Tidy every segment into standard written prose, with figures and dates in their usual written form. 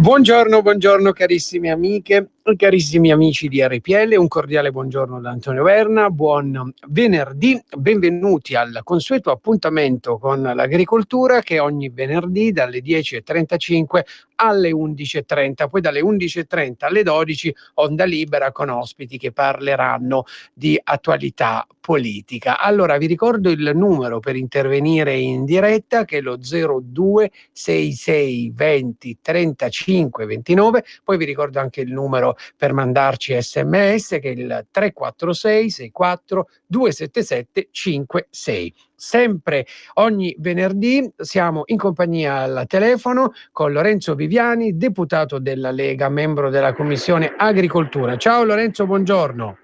Buongiorno carissime amiche e carissimi amici di RPL, un cordiale buongiorno da Antonio Verna, buon venerdì, benvenuti al consueto appuntamento con l'agricoltura che ogni venerdì dalle 10:35 alle 11:30, poi dalle 11:30 alle 12 onda libera con ospiti che parleranno di attualità politica. Allora vi ricordo il numero per intervenire in diretta che è lo 0266 20 35 29, poi vi ricordo anche il numero per mandarci sms che è il 346 64 277 56. Sempre ogni venerdì siamo in compagnia al telefono con Lorenzo Viviani, deputato della Lega, membro della Commissione Agricoltura. Ciao Lorenzo, buongiorno.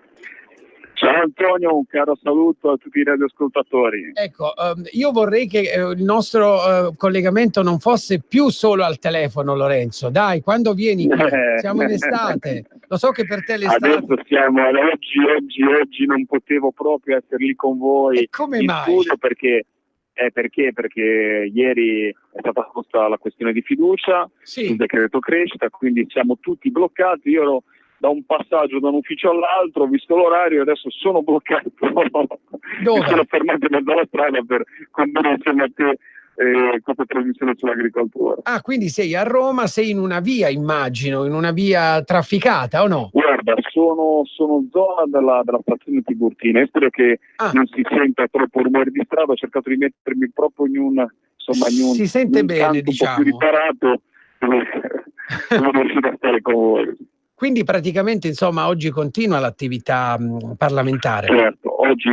Ciao Antonio, un caro saluto a tutti i radioascoltatori. Ecco, io vorrei che il nostro collegamento non fosse più solo al telefono, Lorenzo. Dai, quando vieni qui? Siamo in estate. Lo so che per te l'estate... Adesso siamo oggi non potevo proprio essere lì con voi in studio perché ieri è stata posta la questione di fiducia sul decreto crescita, quindi siamo tutti bloccati. Io ero da un passaggio da un ufficio all'altro, ho visto l'orario e adesso sono bloccato. Dove? Mi sono fermato in mezzo alla strada per condurre insieme a te questa trasmissione sull'agricoltura. Ah, quindi sei a Roma, sei in una via, immagino, in una via trafficata o no? Guarda, sono zona della stazione Tiburtina, spero che non si senta troppo rumore di strada, ho cercato di mettermi proprio in un si sente bene, diciamo. Un po' più riparato, sono riuscito a stare con voi. Quindi praticamente, insomma, oggi continua l'attività parlamentare. Certo, oggi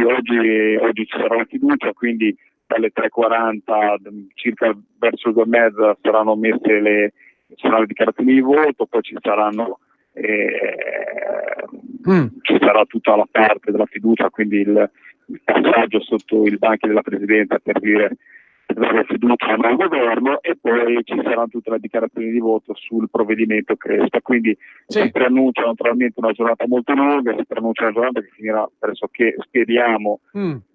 ci sarà la fiducia, quindi dalle 3:40 circa verso le 2:30 saranno messe le dichiarazioni di voto, poi ci sarà tutta la parte della fiducia, quindi il passaggio sotto il banchi della Presidenza per dire dare fiducia al nuovo governo, e poi ci sarà tutta la dichiarazione di voto sul provvedimento Crespa. Quindi si preannuncia naturalmente una giornata molto lunga, si preannuncia una giornata che finirà pressoché, speriamo,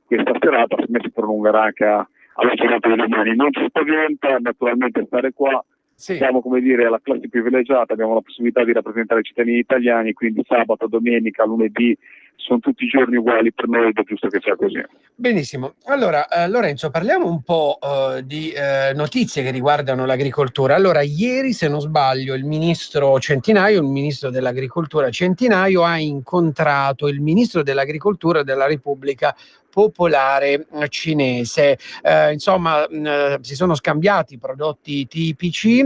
questa serata, se me si prolungherà anche alla giornata di domani. Non ci spaventa naturalmente stare qua. Siamo, come dire, la classe privilegiata, abbiamo la possibilità di rappresentare i cittadini italiani, quindi sabato, domenica, lunedì sono tutti i giorni uguali per noi ed è giusto che sia così. Benissimo. Allora, Lorenzo, parliamo un po' di notizie che riguardano l'agricoltura. Allora, ieri, se non sbaglio, il ministro Centinaio, il ministro dell'agricoltura Centinaio, ha incontrato il ministro dell'agricoltura della Repubblica Popolare Cinese. Si sono scambiati prodotti tipici.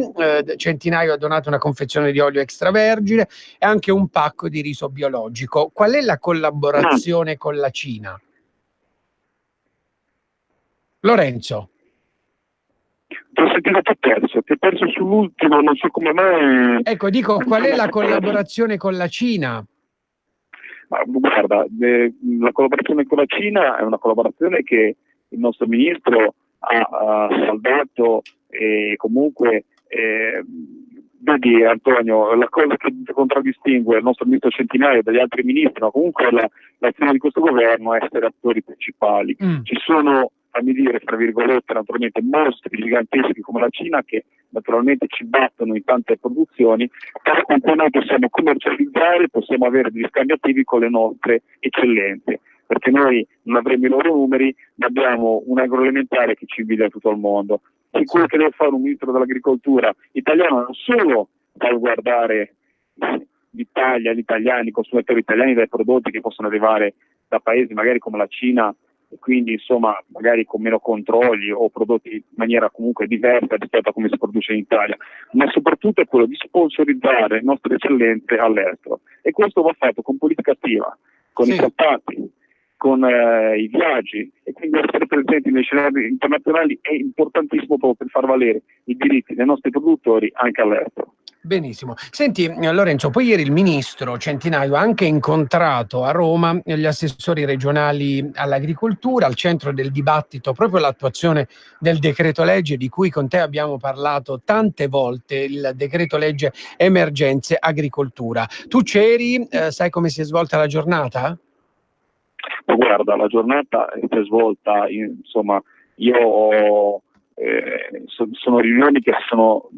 Centinaio ha donato una confezione di olio extravergine e anche un pacco di riso biologico. Qual è la collaborazione con la Cina? Lorenzo. Ti ho sentito, ti ho perso sull'ultimo, non so come mai. Ecco, dico, qual è la collaborazione con la Cina? Guarda, la collaborazione con la Cina è una collaborazione che il nostro ministro ha saldato, e comunque vedi Antonio, la cosa che contraddistingue il nostro ministro Centinaio dagli altri ministri, ma comunque l'azione di questo governo è essere attori principali. Ci sono, fammi dire, tra virgolette, naturalmente mostri giganteschi come la Cina che naturalmente ci battono in tante produzioni, però con cui noi possiamo commercializzare, possiamo avere degli scambiativi con le nostre eccellenze, perché noi non avremo i loro numeri, ma abbiamo un agroalimentare che ci invidia tutto il mondo. E quello che deve fare un ministro dell'agricoltura italiano non solo salvaguardare l'Italia, gli italiani, i consumatori italiani dai prodotti che possono arrivare da paesi magari come la Cina, e quindi insomma magari con meno controlli o prodotti in maniera comunque diversa rispetto a come si produce in Italia, ma soprattutto è quello di sponsorizzare le nostre eccellenze all'estero, e questo va fatto con politica attiva, con i trattati, con i viaggi, e quindi essere presenti nei scenari internazionali è importantissimo proprio per far valere i diritti dei nostri produttori anche all'estero. Benissimo. Senti Lorenzo, poi ieri il ministro Centinaio ha anche incontrato a Roma gli assessori regionali all'agricoltura, al centro del dibattito proprio l'attuazione del decreto legge di cui con te abbiamo parlato tante volte, il decreto legge emergenze agricoltura. Tu c'eri, sai come si è svolta la giornata? Ma guarda, la giornata si è svolta, insomma, io ho sono riunioni che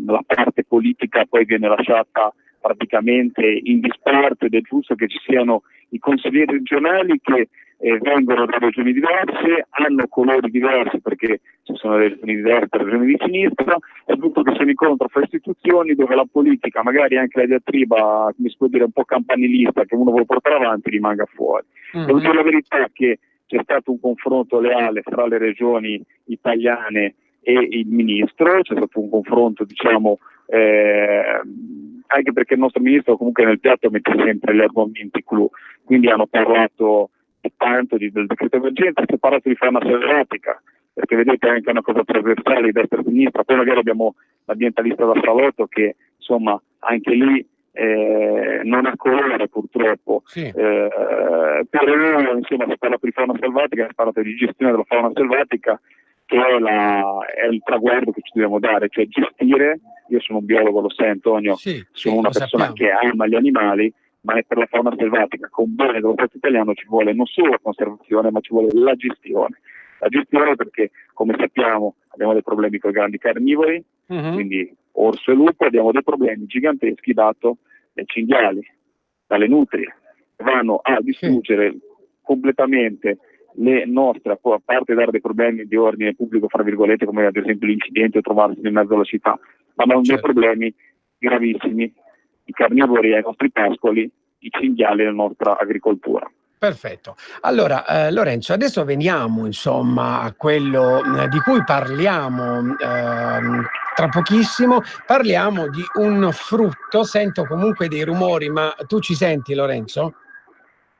la parte politica poi viene lasciata praticamente in disparte, ed è giusto che ci siano i consiglieri regionali che vengono da regioni diverse, hanno colori diversi perché ci sono regioni diverse, regioni di sinistra, è giusto che siano incontro fra istituzioni dove la politica, magari anche la diatriba, come si può dire, un po' campanilista che uno vuole portare avanti, rimanga fuori. Devo dire la verità che c'è stato un confronto leale fra le regioni italiane e il ministro, c'è stato un confronto, diciamo, anche perché il nostro ministro comunque nel piatto mette sempre gli argomenti clou, quindi hanno parlato tanto del decreto emergenza, si è parlato di fauna selvatica, perché vedete è anche una cosa trasversale di destra e sinistra, poi magari abbiamo l'ambientalista da Salotto che insomma anche lì non ha colore purtroppo, sì. però insomma si parla di fauna selvatica, si parla di gestione della fauna selvatica, che è il traguardo che ci dobbiamo dare, cioè gestire. Io sono un biologo, lo sai Antonio, sono una persona che ama gli animali, ma è per la fauna selvatica, con bene dello Stato italiano ci vuole non solo la conservazione, ma ci vuole la gestione. La gestione perché, come sappiamo, abbiamo dei problemi con i grandi carnivori, quindi orso e lupo, abbiamo dei problemi giganteschi dato dai cinghiali, dalle nutrie, che vanno a distruggere completamente le nostre, a parte dare dei problemi di ordine pubblico, fra virgolette, come ad esempio l'incidente o trovarsi in mezzo alla città, ma hanno dei problemi gravissimi, i carnivori ai nostri pascoli, i cinghiali alla nostra agricoltura. Perfetto. Allora, Lorenzo, adesso veniamo insomma a quello di cui parliamo tra pochissimo. Parliamo di un frutto, sento comunque dei rumori, ma tu ci senti, Lorenzo?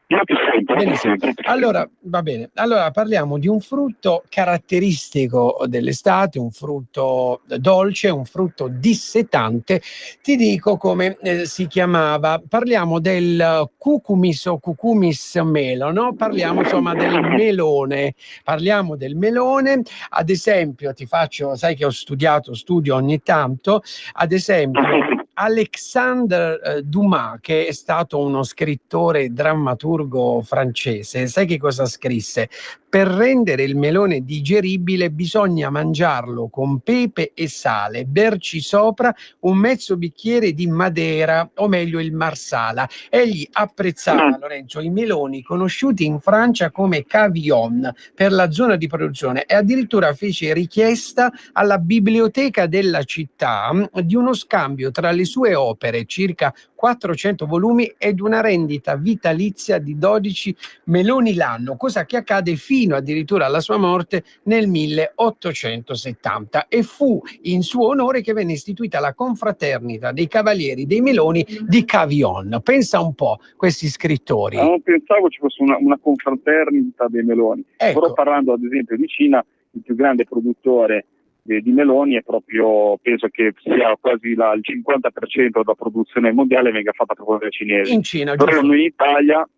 Io ti sento. Benissimo. Allora, va bene. Allora parliamo di un frutto caratteristico dell'estate, un frutto dolce, un frutto dissetante. Ti dico come si chiamava. Parliamo del cucumis o cucumis melo, no? Parliamo insomma del melone. Parliamo del melone. Ad esempio, ti faccio, sai che studio ogni tanto, ad esempio Alexandre Dumas, che è stato uno scrittore e drammaturgo francese, sai che cosa scrisse? Per rendere il melone digeribile bisogna mangiarlo con pepe e sale, berci sopra un mezzo bicchiere di Madeira, o meglio il Marsala. Egli apprezzava, Lorenzo, i meloni conosciuti in Francia come cavillon per la zona di produzione e addirittura fece richiesta alla biblioteca della città di uno scambio tra le sue opere, circa 400 volumi, ed una rendita vitalizia di 12 meloni l'anno, cosa che accade fino addirittura alla sua morte nel 1870, e fu in suo onore che venne istituita la confraternita dei cavalieri dei meloni di Cavillon. Pensa un po' questi scrittori. Non pensavo ci fosse una confraternita dei meloni, però parlando ad esempio di Cina, il più grande produttore di meloni è proprio, penso che sia quasi il 50% della produzione mondiale venga fatta proprio dai cinesi. In Cina, però noi in Italia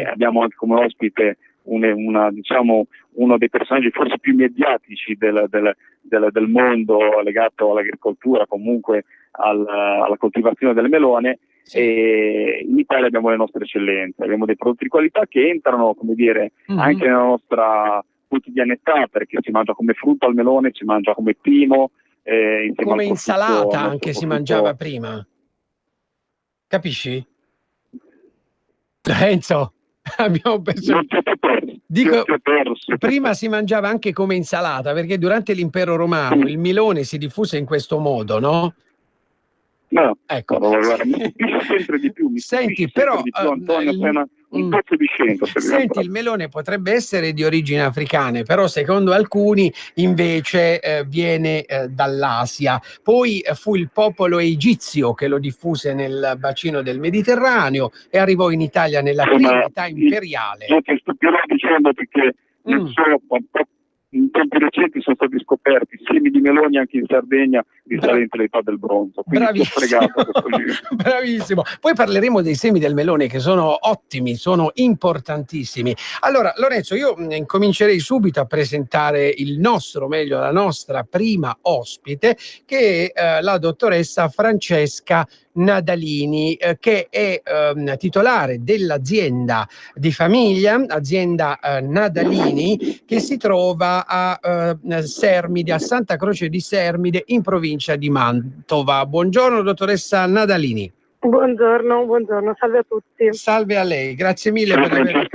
abbiamo anche come ospite diciamo, uno dei personaggi forse più mediatici del mondo legato all'agricoltura, comunque alla coltivazione del melone. E in Italia abbiamo le nostre eccellenze, abbiamo dei prodotti di qualità che entrano, come dire, anche nella nostra quotidianità, perché si mangia come frutto al melone, si mangia come pino, come insalata anche si mangiava prima, capisci? Lorenzo, abbiamo perso. Dico, prima si mangiava anche come insalata, perché durante l'impero romano il melone si diffuse in questo modo, no? No, ecco. Mi sempre di più. Senti, però Antonio, un pezzo di scienza. Senti, il melone potrebbe essere di origini africane, però secondo alcuni invece viene dall'Asia. Poi fu il popolo egizio che lo diffuse nel bacino del Mediterraneo e arrivò in Italia nella prima età imperiale. Io ti stupirò dicendo perché in tempi recenti sono stati scoperti semi di meloni anche in Sardegna risalente all'età del bronzo. Quindi ti ho fregato questo giro. Bravissimo. Poi parleremo dei semi del melone, che sono ottimi, sono importantissimi. Allora, Lorenzo, io incomincerei subito a presentare il nostro, meglio la nostra prima ospite, che è la dottoressa Francesca Nadalini, che è titolare dell'azienda di famiglia, azienda Nadalini, che si trova a Sermide, a Santa Croce di Sermide, in provincia di Mantova. Buongiorno dottoressa Nadalini. Buongiorno, salve a tutti. Salve a lei, grazie mille per aver...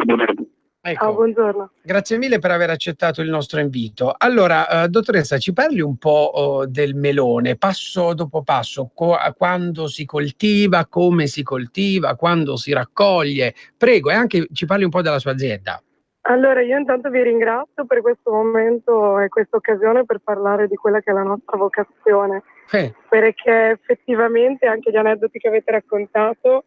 Ecco, buongiorno. Grazie mille per aver accettato il nostro invito. Allora, dottoressa, ci parli un po' del melone, passo dopo passo, quando si coltiva, come si coltiva, quando si raccoglie. Prego, e anche ci parli un po' della sua azienda. Allora, io intanto vi ringrazio per questo momento e questa occasione per parlare di quella che è la nostra vocazione, perché effettivamente anche gli aneddoti che avete raccontato,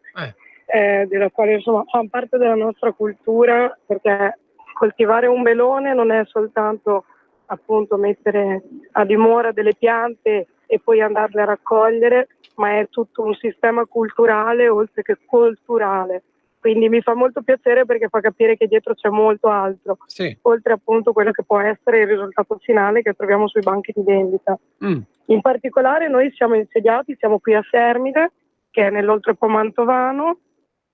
della quale insomma fanno parte della nostra cultura, perché coltivare un melone non è soltanto appunto mettere a dimora delle piante e poi andarle a raccogliere, ma è tutto un sistema culturale oltre che culturale. Quindi mi fa molto piacere perché fa capire che dietro c'è molto altro, oltre appunto quello che può essere il risultato finale che troviamo sui banchi di vendita. In particolare noi siamo insediati, siamo qui a Sermide, che è nell'Oltrepo mantovano,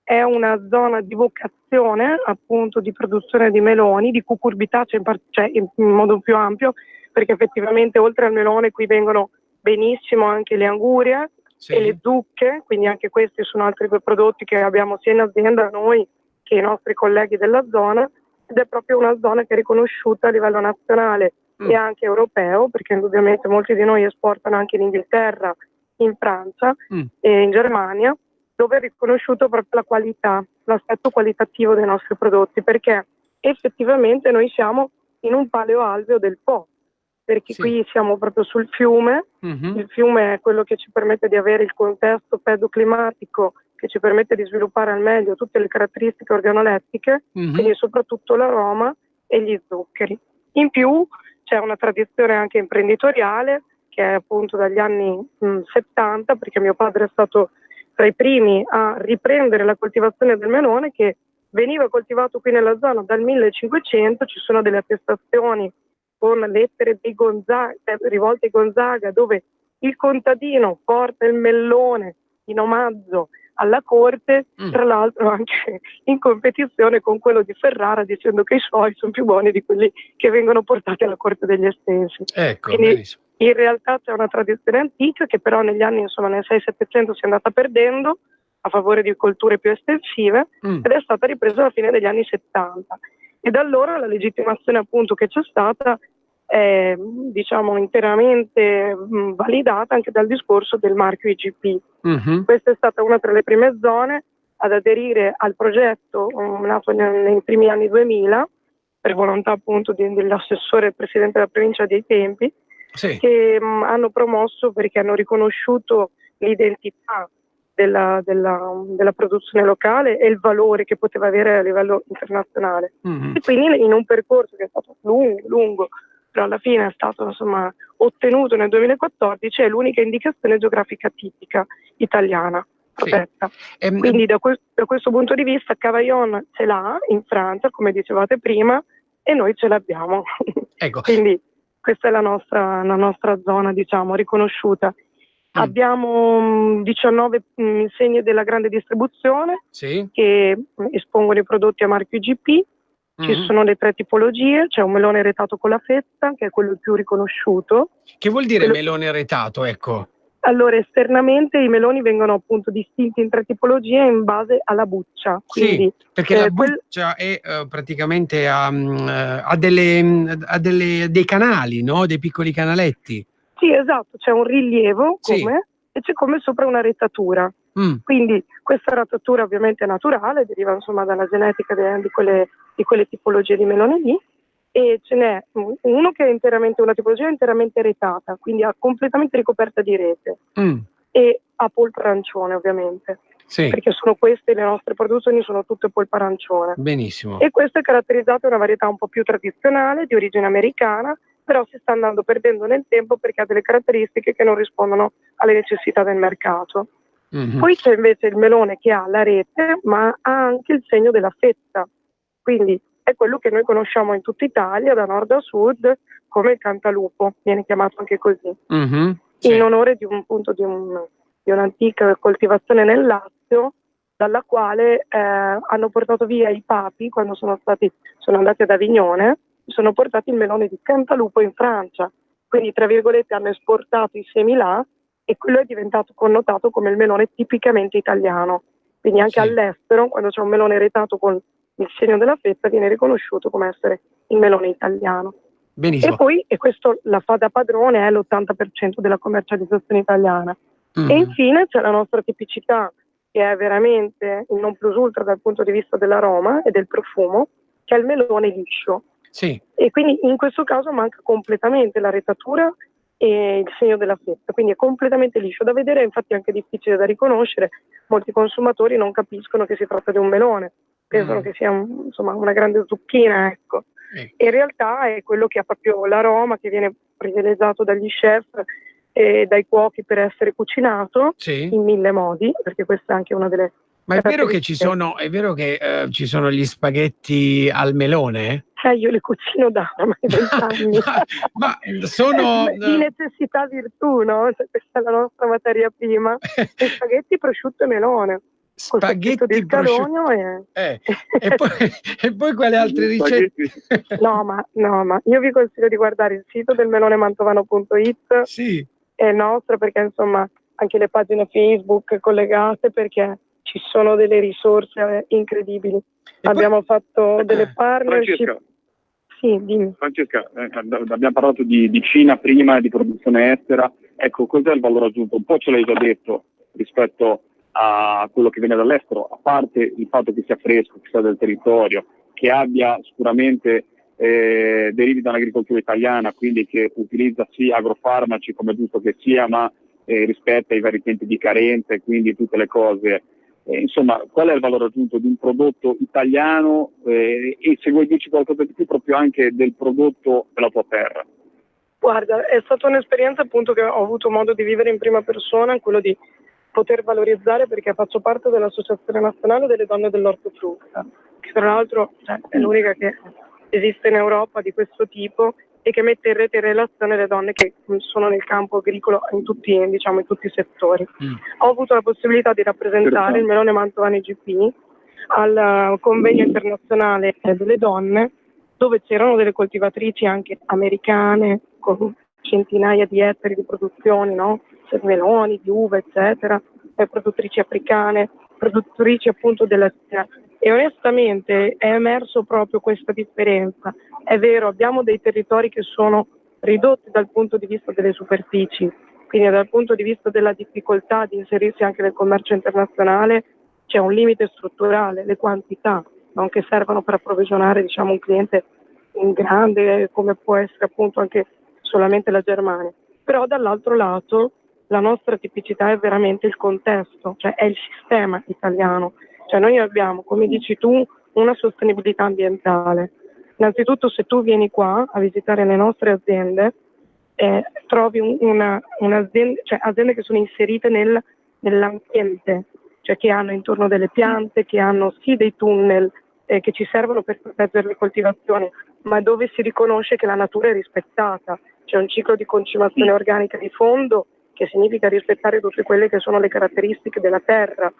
è una zona di vocazione appunto di produzione di meloni, di cucurbitacee in modo più ampio, perché effettivamente oltre al melone qui vengono benissimo anche le angurie e le zucche, quindi anche questi sono altri due prodotti che abbiamo sia in azienda noi che i nostri colleghi della zona, ed è proprio una zona che è riconosciuta a livello nazionale e anche europeo, perché indubbiamente molti di noi esportano anche in Inghilterra, in Francia e in Germania, dove è riconosciuto proprio la qualità, l'aspetto qualitativo dei nostri prodotti, perché effettivamente noi siamo in un paleoalveo del Po, perché qui siamo proprio sul fiume. Il fiume è quello che ci permette di avere il contesto pedoclimatico che ci permette di sviluppare al meglio tutte le caratteristiche organolettiche, quindi soprattutto l'aroma e gli zuccheri. In più c'è una tradizione anche imprenditoriale che è appunto dagli anni 70, perché mio padre è stato tra i primi a riprendere la coltivazione del melone, che veniva coltivato qui nella zona dal 1500. Ci sono delle attestazioni con lettere di Gonzaga, rivolte a Gonzaga, dove il contadino porta il melone in omaggio alla corte, tra l'altro anche in competizione con quello di Ferrara, dicendo che i suoi sono più buoni di quelli che vengono portati alla corte degli Estensi. Ecco, quindi benissimo. in realtà c'è una tradizione antica che però negli anni, insomma nel 600-700, si è andata perdendo a favore di colture più estensive ed è stata ripresa alla fine degli anni 70. E da allora la legittimazione appunto che c'è stata è diciamo interamente validata anche dal discorso del marchio IGP. Questa è stata una tra le prime zone ad aderire al progetto nato nei primi anni 2000 per volontà appunto dell'assessore e presidente della provincia dei tempi, che hanno promosso, perché hanno riconosciuto l'identità della produzione locale e il valore che poteva avere a livello internazionale. E quindi in un percorso che è stato lungo, però alla fine è stato insomma ottenuto nel 2014, è l'unica indicazione geografica tipica italiana protetta. Quindi da questo punto di vista Cavaillon ce l'ha in Francia, come dicevate prima, e noi ce l'abbiamo. Ecco. Quindi questa è la nostra zona, diciamo, riconosciuta. Abbiamo 19 insegne della grande distribuzione che espongono i prodotti a marchio IGP. Ci sono le 3 tipologie, c'è un melone retato con la fetta, che è quello più riconosciuto. Che vuol dire melone retato, ecco? Allora, esternamente i meloni vengono appunto distinti in 3 tipologie in base alla buccia. Quindi, perché la buccia è praticamente ha dei canali, no? Dei piccoli canaletti. Sì, esatto, c'è un rilievo e c'è come sopra una retatura. Quindi questa retatura ovviamente è naturale, deriva insomma dalla genetica di quelle tipologie di melone lì, e ce n'è uno che è interamente una tipologia interamente retata, quindi completamente ricoperta di rete e a polpa arancione ovviamente, perché sono queste le nostre produzioni, sono tutte polpa arancione. Benissimo. E questa è caratterizzata da una varietà un po' più tradizionale di origine americana, però si sta andando perdendo nel tempo perché ha delle caratteristiche che non rispondono alle necessità del mercato. Poi c'è invece il melone che ha l'arete, ma ha anche il segno della fetta, quindi è quello che noi conosciamo in tutta Italia, da nord a sud, come il cantalupo, viene chiamato anche così, sì. in onore di un'antica coltivazione nel Lazio, dalla quale hanno portato via i papi quando sono andati ad Avignone, sono portati il melone di cantalupo in Francia, quindi tra virgolette hanno esportato i semi là e quello è diventato connotato come il melone tipicamente italiano, quindi anche all'estero quando c'è un melone retato con il segno della fetta viene riconosciuto come essere il melone italiano. Benissimo. E questo la fa da padrone, è l'80% della commercializzazione italiana. E infine c'è la nostra tipicità, che è veramente il non plus ultra dal punto di vista dell'aroma e del profumo, che è il melone liscio. Sì. E quindi in questo caso manca completamente la retatura e il segno della fetta, quindi è completamente liscio da vedere, infatti è anche difficile da riconoscere. Molti consumatori non capiscono che si tratta di un melone, pensano che sia una grande zucchina, ecco. In realtà è quello che ha proprio l'aroma, che viene privilegiato dagli chef e dai cuochi per essere cucinato in 1000 modi, perché questa è anche una delle... Ma è vero che ci sono gli spaghetti al melone? Io li cucino da ormai 20 anni. ma sono... Di necessità virtù, no? Questa è la nostra materia prima. E spaghetti, prosciutto e melone. Spaghetti, prosciutto e poi quale altre ricette? No, ma io vi consiglio di guardare il sito del melonemantovano.it. Sì. È il nostro, perché insomma anche le pagine Facebook collegate, perché ci sono delle risorse incredibili. Abbiamo fatto delle partnership. Francesca, sì, dimmi. Francesca, abbiamo parlato di Cina prima, di produzione estera. Ecco, cos'è il valore aggiunto? Un po' ce l'hai già detto rispetto a quello che viene dall'estero, a parte il fatto che sia fresco, che sia del territorio, che abbia sicuramente derivi dall'agricoltura italiana, quindi che utilizza sì agrofarmaci come giusto che sia, ma rispetta i vari tempi di carenza e quindi tutte le cose. Insomma, qual è il valore aggiunto di un prodotto italiano e se vuoi dirci qualcosa di più proprio anche del prodotto della tua terra? Guarda, è stata un'esperienza appunto che ho avuto modo di vivere in prima persona, quello di poter valorizzare, perché faccio parte dell'Associazione Nazionale delle Donne dell'Ortofrutta, che tra l'altro è l'unica che esiste in Europa di questo tipo e che mette in rete in relazione le donne che sono nel campo agricolo in tutti i settori. Ho avuto la possibilità di rappresentare il melone Mantovano IGP al convegno internazionale delle donne, dove c'erano delle coltivatrici anche americane con centinaia di ettari di produzioni, no? Di meloni, di uva, eccetera, produttrici africane, produttrici appunto della Cina. E onestamente è emerso proprio questa differenza. È vero, abbiamo dei territori che sono ridotti dal punto di vista delle superfici, quindi dal punto di vista della difficoltà di inserirsi anche nel commercio internazionale c'è un limite strutturale, le quantità, non che servono per approvvigionare un cliente in grande come può essere appunto anche solamente la Germania. Però dall'altro lato la nostra tipicità è veramente il contesto, cioè è il sistema italiano. Cioè noi abbiamo, come dici tu, una sostenibilità ambientale. Innanzitutto se tu vieni qua a visitare le nostre aziende, trovi un'azienda, cioè aziende che sono inserite nell'ambiente, cioè che hanno intorno delle piante, che hanno sì dei tunnel che ci servono per proteggere le coltivazioni, ma dove si riconosce che la natura è rispettata. C'è un ciclo di concimazione organica di fondo, che significa rispettare tutte quelle che sono le caratteristiche della terra,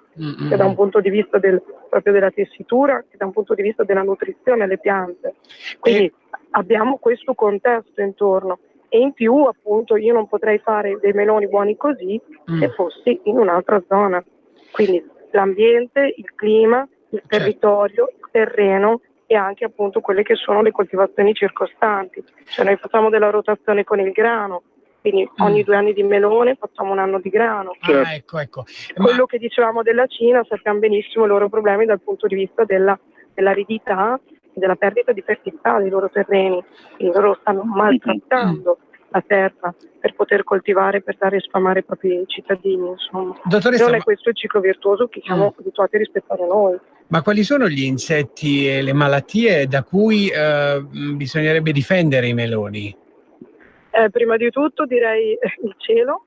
che da un punto di vista proprio della tessitura, che da un punto di vista della nutrizione alle piante. Quindi abbiamo questo contesto intorno. E in più appunto io non potrei fare dei meloni buoni così se fossi in un'altra zona. Quindi l'ambiente, il clima, il territorio, il terreno e anche appunto quelle che sono le coltivazioni circostanti. Cioè noi facciamo della rotazione con il grano, quindi ogni 2 anni di melone facciamo un anno di grano. Ecco. Quello che dicevamo della Cina, sappiamo benissimo i loro problemi dal punto di vista dell'aridità e della perdita di fertilità dei loro terreni. Quindi loro stanno maltrattando la terra per poter coltivare, per dare sfamare ai propri cittadini, insomma. Dottoressa, non è questo il ciclo virtuoso che siamo abituati a rispettare noi. Ma quali sono gli insetti e le malattie da cui bisognerebbe difendere i meloni? Prima di tutto direi il cielo.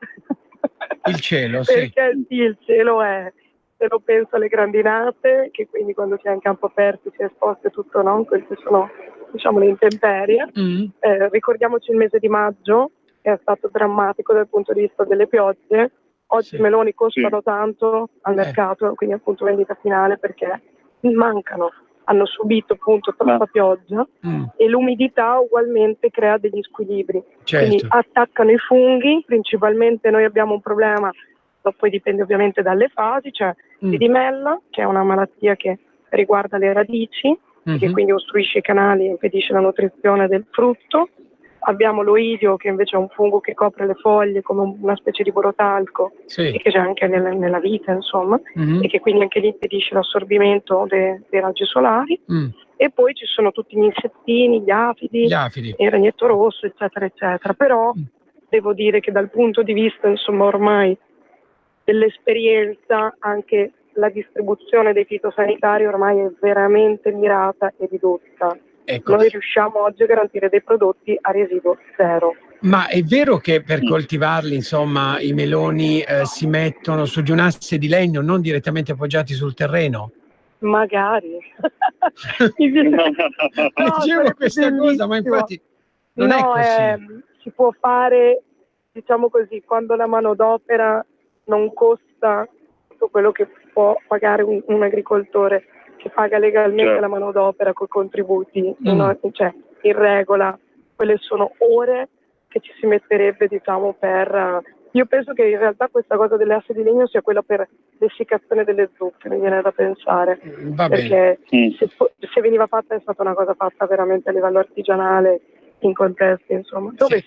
Il cielo, sì. Perché sì, il cielo è, se lo penso alle grandinate, che quindi quando si è in campo aperto si è esposto e tutto, no? Queste sono, diciamo, le intemperie. Ricordiamoci il mese di maggio, che è stato drammatico dal punto di vista delle piogge. Oggi i meloni costano tanto al mercato, quindi appunto vendita finale, perché mancano. Hanno subito appunto troppa pioggia e l'umidità ugualmente crea degli squilibri. Quindi attaccano i funghi, principalmente noi abbiamo un problema, poi dipende ovviamente dalle fasi, cioè di dimella, che è una malattia che riguarda le radici, che quindi ostruisce i canali e impedisce la nutrizione del frutto. Abbiamo l'oidio, che invece è un fungo che copre le foglie come una specie di borotalco, e che c'è anche nella vita, insomma, e che quindi anche lì impedisce l'assorbimento dei raggi solari. E poi ci sono tutti gli insettini, gli afidi, il ragnetto rosso, eccetera, eccetera. Però devo dire che dal punto di vista, insomma, ormai dell'esperienza, anche la distribuzione dei fitosanitari ormai è veramente mirata e ridotta. Ecco. Noi riusciamo oggi a garantire dei prodotti a residuo zero. Ma è vero che per coltivarli, insomma, i meloni si mettono su di un asse di legno, non direttamente appoggiati sul terreno? Magari. Leggevo questa cosa, ma infatti non è così. Si può fare, diciamo così, quando la manodopera non costa tutto quello che può pagare un agricoltore che paga legalmente la manodopera con contributi, cioè in regola. Quelle sono ore che ci si metterebbe, diciamo, per... Io penso che in realtà questa cosa delle asse di legno sia quella per l'essiccazione delle zucche, mi viene da pensare. Perché se veniva fatta è stata una cosa fatta veramente a livello artigianale, in contesti, insomma, dove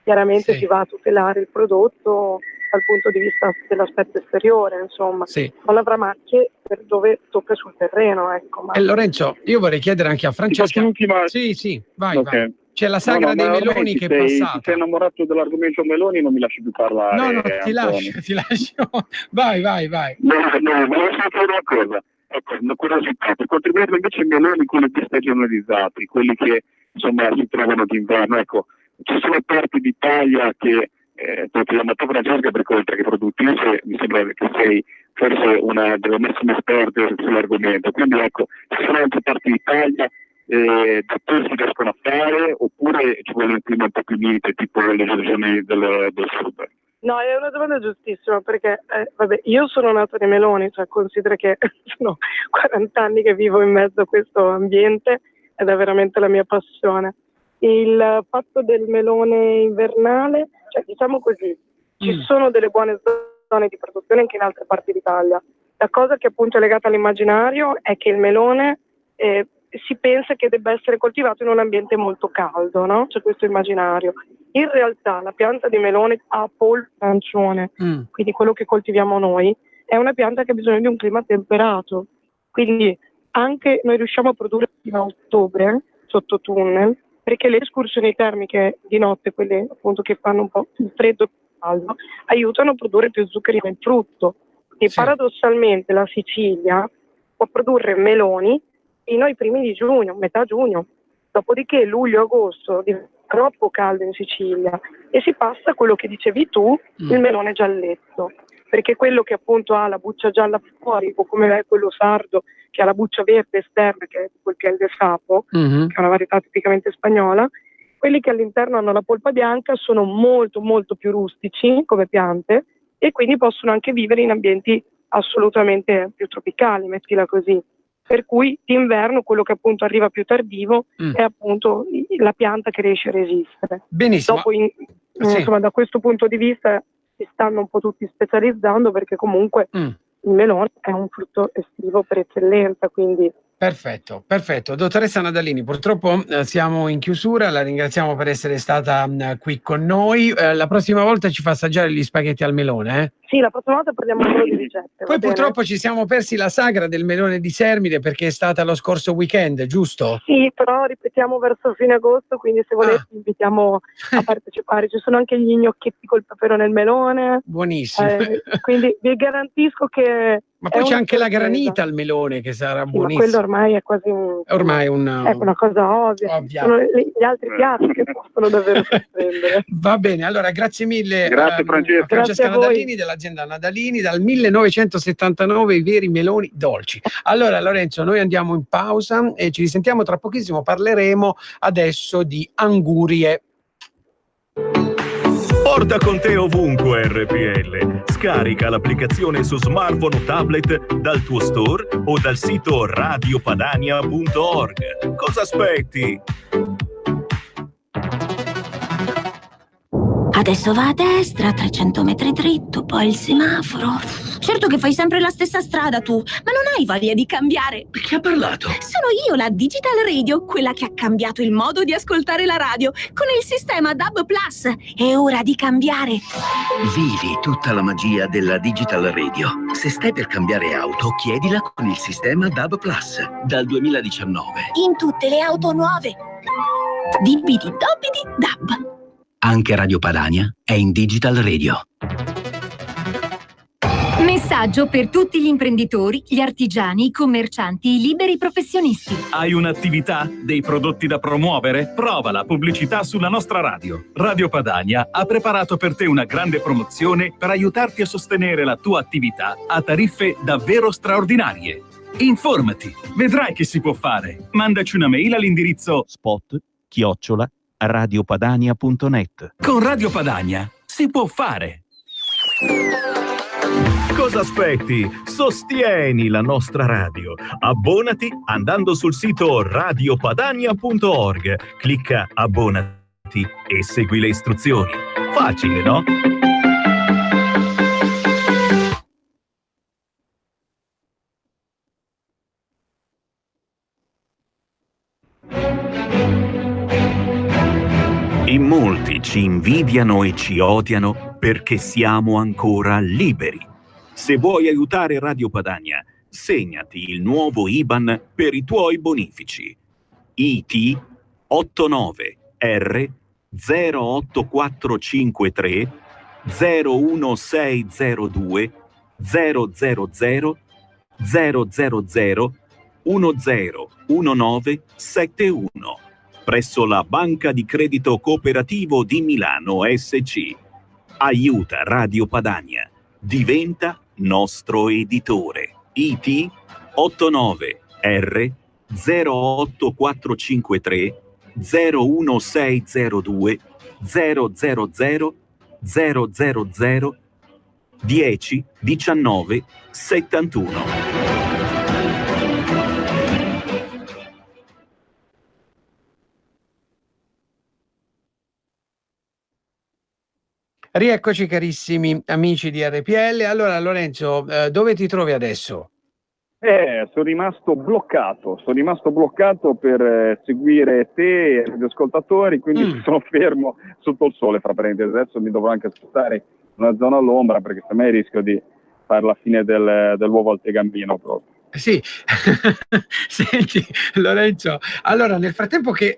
chiaramente si va a tutelare il prodotto dal punto di vista dell'aspetto esteriore, insomma, non avrà macchie per dove tocca sul terreno, ecco. Lorenzo, io vorrei chiedere anche a Francesca. Sì, vai. C'è la sagra dei meloni che è passata. Se sei innamorato dell'argomento meloni non mi lasci più parlare. No, ti lascio. Vai. No, volevo sapere una cosa. Ecco, una curiosità. Per quanto riguarda invece i meloni, quelli più stagionalizzati, quelli che insomma si trovano d'inverno, ecco, ci sono parti d'Italia che la Matteo Francesca, perché oltre che produttrice mi sembra che sei forse una delle massime esperte sull'argomento, quindi ecco, ci sono anche parti d'Italia dove si riescono a fare, oppure ci vuole un clima un po' più mite, tipo le regioni del sud? No, è una domanda giustissima, perché io sono nato nei meloni, cioè considera che sono 40 anni che vivo in mezzo a questo ambiente ed è veramente la mia passione. Il fatto del melone invernale, cioè diciamo così, ci sono delle buone zone di produzione anche in altre parti d'Italia. La cosa che appunto è legata all'immaginario è che il melone si pensa che debba essere coltivato in un ambiente molto caldo, no? C'è questo immaginario. In realtà la pianta di melone a polpo arancione, quindi quello che coltiviamo noi, è una pianta che ha bisogno di un clima temperato. Quindi anche noi riusciamo a produrre fino a ottobre sotto tunnel, perché le escursioni termiche di notte, quelle appunto che fanno un po' il freddo e il caldo, aiutano a produrre più zuccheri nel frutto. E paradossalmente la Sicilia può produrre meloni fino ai primi di giugno, metà giugno. Dopodiché luglio-agosto diventa troppo caldo in Sicilia e si passa a quello che dicevi tu, il melone gialletto. Perché quello che appunto ha la buccia gialla fuori, o come è quello sardo che ha la buccia verde esterna, che è quel piel de sapo, che è una varietà tipicamente spagnola, quelli che all'interno hanno la polpa bianca sono molto molto più rustici come piante e quindi possono anche vivere in ambienti assolutamente più tropicali, mettila così. Per cui d'inverno quello che appunto arriva più tardivo è appunto la pianta che riesce a resistere. Benissimo. Dopo insomma, da questo punto di vista si stanno un po' tutti specializzando, perché comunque il melone è un frutto estivo per eccellenza, quindi... Perfetto. Dottoressa Nadalini, purtroppo siamo in chiusura, la ringraziamo per essere stata qui con noi. La prossima volta ci fa assaggiare gli spaghetti al melone, Sì, la prossima volta parliamo solo di ricette. Poi purtroppo ci siamo persi la sagra del melone di Sermide perché è stata lo scorso weekend, giusto? Sì, però ripetiamo verso fine agosto, quindi se volete invitiamo a partecipare. Ci sono anche gli gnocchetti col peperone nel melone. Buonissimo. Quindi vi garantisco che... Ma poi c'è anche la granita al melone che sarà buonissima. Ma quello ormai è quasi una cosa ovvia. Sono gli altri piatti che possono davvero sorprendere. Va bene, allora grazie mille. Grazie Francesca Nadalini dell'azienda Nadalini, dal 1979 i veri meloni dolci. Allora Lorenzo, noi andiamo in pausa e ci risentiamo tra pochissimo, parleremo adesso di angurie. Porta con te ovunque RPL. Scarica l'applicazione su smartphone o tablet dal tuo store o dal sito radiopadania.org. Cosa aspetti? Adesso va a destra, 300 metri dritto, poi il semaforo. Certo che fai sempre la stessa strada tu, ma non hai voglia di cambiare. Chi ha parlato? Sono io, la Digital Radio, quella che ha cambiato il modo di ascoltare la radio con il sistema DAB+. È ora di cambiare. Vivi tutta la magia della Digital Radio. Se stai per cambiare auto, chiedila con il sistema DAB+, dal 2019. In tutte le auto nuove. Dibidi dobidi DAB. Anche Radio Padania è in Digital Radio. Messaggio per tutti gli imprenditori, gli artigiani, i commercianti, i liberi professionisti. Hai un'attività? Dei prodotti da promuovere? Prova la pubblicità sulla nostra radio. Radio Padania ha preparato per te una grande promozione per aiutarti a sostenere la tua attività a tariffe davvero straordinarie. Informati, vedrai che si può fare. Mandaci una mail all'indirizzo spot@radiopadania.net. Con Radio Padania si può fare. Cosa aspetti? Sostieni la nostra radio. Abbonati andando sul sito radiopadania.org. Clicca abbonati e segui le istruzioni. Facile, no? In molti ci invidiano e ci odiano perché siamo ancora liberi. Se vuoi aiutare Radio Padania, segnati il nuovo IBAN per i tuoi bonifici. IT 89R 08453 01602 000 000 101971 presso la Banca di Credito Cooperativo di Milano SC. Aiuta Radio Padania. Diventa nostro editore. IT 89R 08453 01602 000 000 10 19 71. Rieccoci carissimi amici di RPL. Allora Lorenzo, dove ti trovi adesso? Sono rimasto bloccato per seguire te e gli ascoltatori, quindi sono fermo sotto il sole, fra parentesi. Adesso mi dovrò anche spostare in una zona all'ombra perché semmai rischio di fare la fine dell'uovo al tegambino proprio. Sì, senti Lorenzo, allora nel frattempo che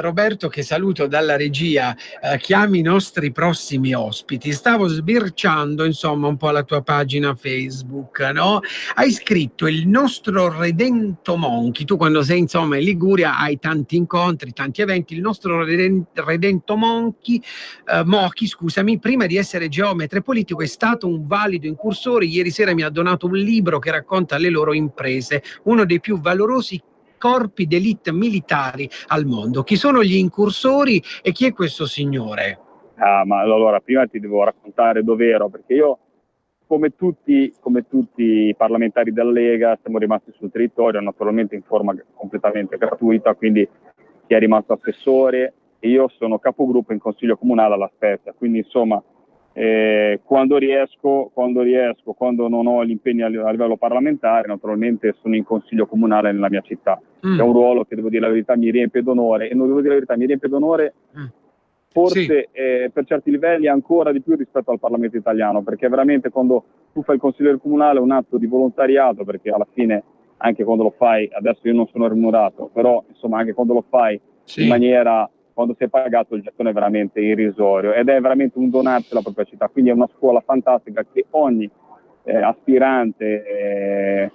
Roberto, che saluto dalla regia, chiami i nostri prossimi ospiti, stavo sbirciando insomma un po' la tua pagina Facebook, no? Hai scritto il nostro Redento Monkey, tu quando sei insomma in Liguria hai tanti incontri, tanti eventi, il nostro Redento Monkey, scusami, prima di essere geometra e politico è stato un valido incursore, ieri sera mi ha donato un libro che racconta le loro imprese, uno dei più valorosi corpi d'élite militari al mondo. Chi sono gli incursori e chi è questo signore? Ma allora prima ti devo raccontare dov'ero, perché io come tutti i parlamentari della Lega siamo rimasti sul territorio, naturalmente in forma completamente gratuita, quindi chi è rimasto assessore e io sono capogruppo in consiglio comunale alla Spezia, quindi insomma quando riesco, quando non ho gli impegni a livello parlamentare, naturalmente sono in consiglio comunale nella mia città. È un ruolo che, devo dire la verità, mi riempie d'onore, e non devo dire la verità, mi riempie d'onore forse per certi livelli ancora di più rispetto al Parlamento italiano, perché veramente quando tu fai il consigliere comunale è un atto di volontariato, perché alla fine anche quando lo fai, adesso io non sono remunerato, però insomma anche quando lo fai in maniera, quando sei pagato, il gettone è veramente irrisorio ed è veramente un donarsi alla propria città, quindi è una scuola fantastica che ogni aspirante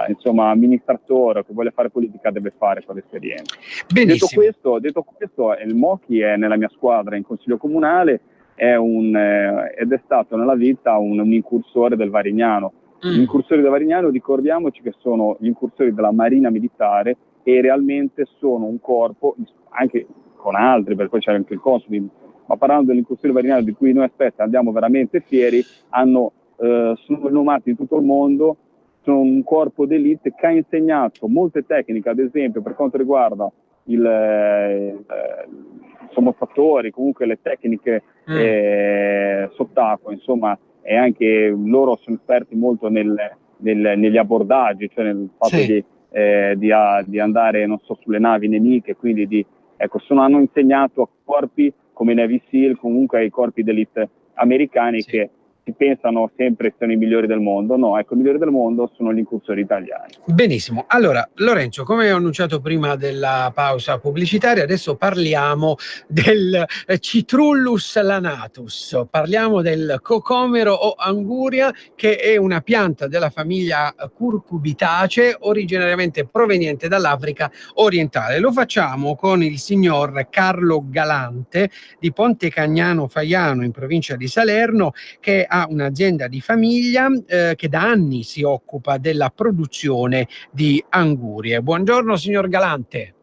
insomma amministratore che voglia fare politica deve fare quell'esperienza. Benissimo. Detto questo, il Mochi è nella mia squadra in consiglio comunale, ed è stato nella vita un incursore del Varignano. Gli incursori del Varignano, ricordiamoci che sono gli incursori della Marina Militare e realmente sono un corpo, anche con altri, perché poi c'è anche il Consoli, ma parlando dell'incursore del Varignano di cui noi andiamo veramente fieri, sono rinomati in tutto il mondo, sono un corpo d'élite che ha insegnato molte tecniche, ad esempio per quanto riguarda i sommostatori, comunque le tecniche sott'acqua, insomma, e anche loro sono esperti molto negli abbordaggi, cioè nel fatto di andare, non so, sulle navi nemiche, quindi hanno insegnato a corpi come Navy SEAL, comunque ai corpi d'élite americani che si pensano sempre siano i migliori del mondo. No, ecco, i migliori del mondo sono gli incursori italiani. Benissimo. Allora, Lorenzo, come ho annunciato prima della pausa pubblicitaria, adesso parliamo del Citrullus lanatus, parliamo del cocomero o anguria, che è una pianta della famiglia Curcubitaceae, originariamente proveniente dall'Africa orientale. Lo facciamo con il signor Carlo Galante di Ponte Cagnano Faiano, in provincia di Salerno, che ha un'azienda di famiglia che da anni si occupa della produzione di angurie. Buongiorno signor Galante.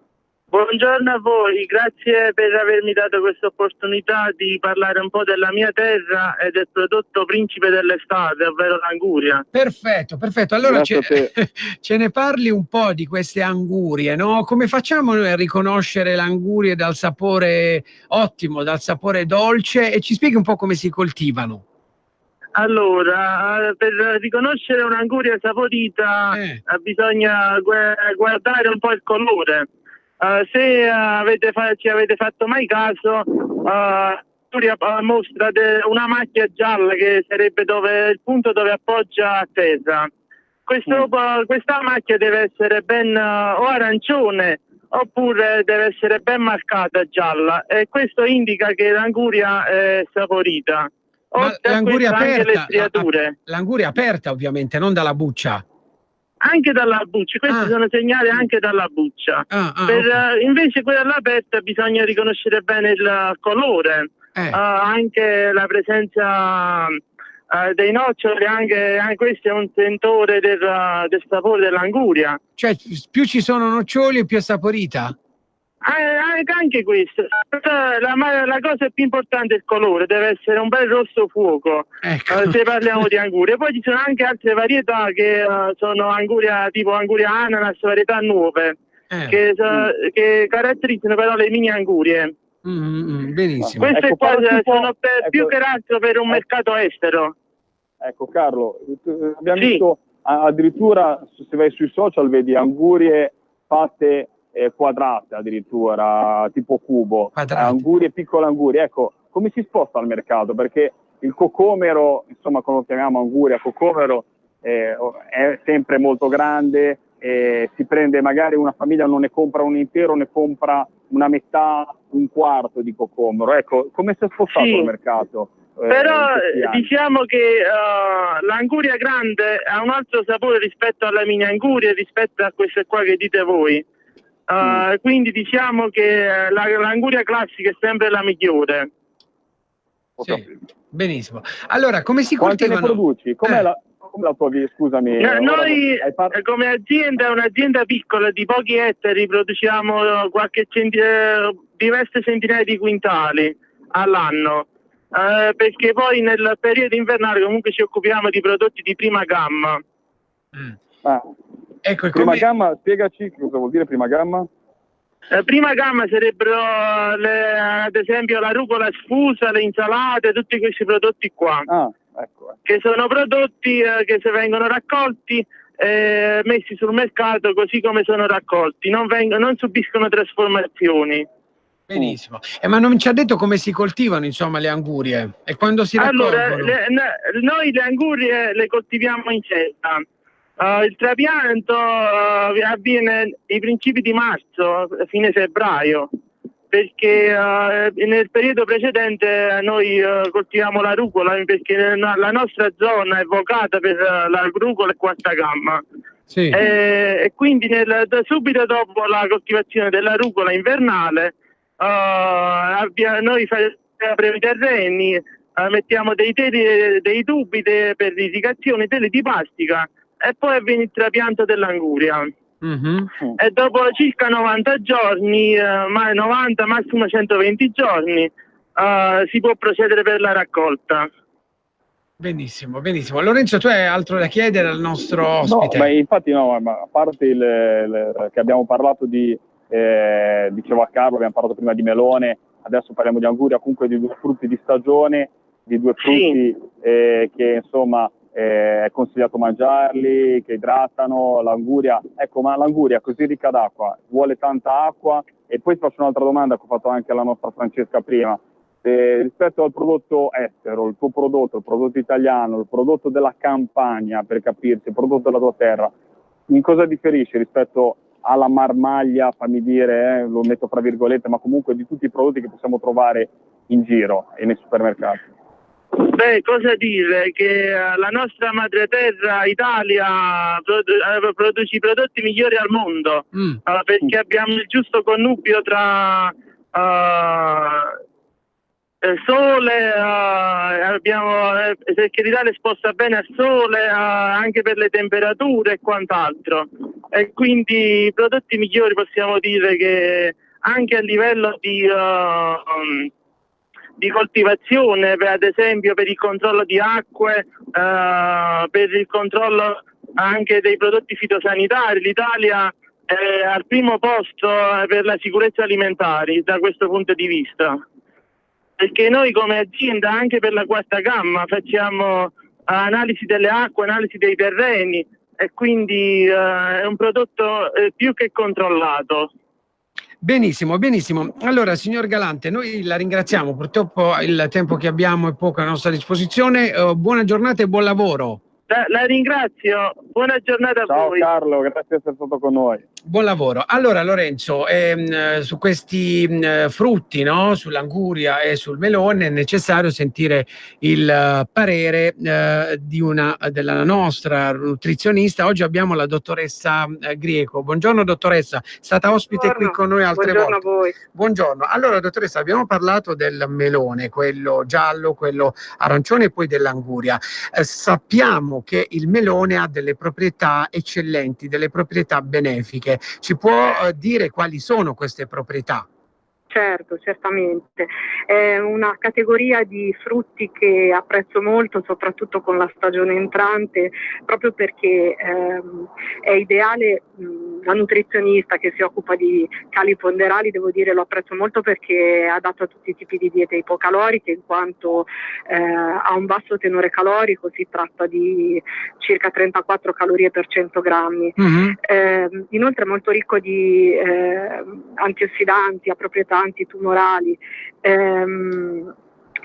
Buongiorno a voi, grazie per avermi dato questa opportunità di parlare un po' della mia terra e del prodotto principe dell'estate, ovvero l'anguria. Perfetto. Allora ce ne parli un po' di queste angurie, no? Come facciamo noi a riconoscere l'anguria dal sapore ottimo, dal sapore dolce, e ci spieghi un po' come si coltivano? Allora, per riconoscere un'anguria saporita bisogna guardare un po' il colore. Se ci avete fatto mai caso, l'anguria mostra una macchia gialla che sarebbe il punto dove appoggia a terra. Questa macchia deve essere ben o arancione oppure deve essere ben marcata gialla, e questo indica che l'anguria è saporita. Ma l'anguria aperta, le striature. l'anguria aperta ovviamente, non dalla buccia. Anche dalla buccia, questi sono segnali anche dalla buccia. Invece quella all'aperta bisogna riconoscere bene il colore, anche la presenza dei noccioli, anche questo è un sentore del sapore dell'anguria. Cioè più ci sono noccioli più è saporita? Anche questo, la cosa più importante è il colore, deve essere un bel rosso fuoco, se parliamo di angurie. Poi ci sono anche altre varietà che sono anguria tipo anguria ananas, varietà nuove, che caratterizzano però le mini angurie. Benissimo. Queste sono più che altro per un mercato estero. Ecco Carlo, abbiamo visto addirittura, se vai sui social vedi angurie fatte quadrate, addirittura tipo cubo, angurie, piccole angurie. Ecco, come si sposta al mercato? Perché il cocomero, insomma, come lo chiamiamo anguria, cocomero, è sempre molto grande, si prende, magari una famiglia non ne compra un intero, ne compra una metà, un quarto di cocomero. Ecco, come si è spostato al mercato? Però diciamo che l'anguria grande ha un altro sapore rispetto alla mini anguria, rispetto a queste qua che dite voi. Quindi diciamo che l'anguria classica è sempre la migliore. Sì, benissimo. Allora, come si coltivano? Quante ne produci? Com'è la tua via? Scusami. Noi come azienda, è un'azienda piccola di pochi ettari, produciamo diverse centinaia di quintali all'anno, perché poi nel periodo invernale comunque ci occupiamo di prodotti di prima gamma. Ecco, prima gamma, spiegaci cosa vuol dire prima gamma. Prima gamma sarebbero ad esempio la rucola sfusa, le insalate, tutti questi prodotti qua, ecco. Che sono prodotti che se vengono raccolti messi sul mercato così come sono raccolti, non subiscono trasformazioni. Benissimo. Ma non ci ha detto come si coltivano, insomma, le angurie e quando si raccolgono? Allora, noi le angurie le coltiviamo in setta. Il trapianto avviene ai principi di marzo, fine febbraio, perché nel periodo precedente noi coltiviamo la rucola, perché la nostra zona è vocata per la rucola e quarta gamma. Sì. E quindi subito dopo la coltivazione della rucola invernale noi apriamo i terreni, mettiamo dei tubi per irrigazione, tele di plastica, e poi avviene il trapianto dell'anguria. Mm-hmm. E dopo circa 90 giorni, 90 massimo 120 giorni, si può procedere per la raccolta. Benissimo, benissimo. Lorenzo, tu hai altro da chiedere al nostro ospite? No, infatti no, ma a parte che abbiamo parlato dicevo a Carlo, abbiamo parlato prima di melone, adesso parliamo di anguria, comunque di due frutti di stagione, di due frutti che insomma è consigliato mangiarli, che idratano. L'anguria, ecco, ma l'anguria così ricca d'acqua, vuole tanta acqua? E poi ti faccio un'altra domanda che ho fatto anche alla nostra Francesca prima. Rispetto al prodotto estero, il tuo prodotto, il prodotto italiano, il prodotto della Campania, per capirsi, il prodotto della tua terra, in cosa differisce rispetto alla marmaglia, fammi dire, lo metto fra virgolette, ma comunque di tutti i prodotti che possiamo trovare in giro e nei supermercati? Beh, cosa dire? Che la nostra madre terra, Italia, produce i prodotti migliori al mondo, perché abbiamo il giusto connubio tra sole, perché l'Italia è esposta bene al sole, anche per le temperature e quant'altro, e quindi i prodotti migliori possiamo dire che anche a livello di coltivazione, ad esempio per il controllo di acque, per il controllo anche dei prodotti fitosanitari, l'Italia è al primo posto per la sicurezza alimentare da questo punto di vista. Perché noi come azienda, anche per la quarta gamma, facciamo analisi delle acque, analisi dei terreni, e quindi è un prodotto più che controllato. Benissimo, benissimo. Allora, signor Galante, noi la ringraziamo, purtroppo il tempo che abbiamo è poco a nostra disposizione. Buona giornata e buon lavoro. La ringrazio, buona giornata a voi. Ciao Carlo, grazie di essere stato con noi. Buon lavoro. Allora Lorenzo, su questi frutti, no? Sull'anguria e sul melone è necessario sentire il parere della nostra nutrizionista. Oggi abbiamo la dottoressa Grieco. Buongiorno dottoressa, è stata ospite qui con noi altre volte. Buongiorno a voi. Buongiorno. Allora dottoressa, abbiamo parlato del melone, quello giallo, quello arancione e poi dell'anguria. Sappiamo che il melone ha delle proprietà eccellenti, delle proprietà benefiche. Ci può dire quali sono queste proprietà? Certo, certamente. È una categoria di frutti che apprezzo molto, soprattutto con la stagione entrante, proprio perché è ideale. La nutrizionista che si occupa di cali ponderali, devo dire, lo apprezzo molto perché è adatto a tutti i tipi di diete ipocaloriche, in quanto ha un basso tenore calorico, si tratta di circa 34 calorie per 100 grammi. Inoltre è molto ricco di antiossidanti, ha proprietà antitumorali,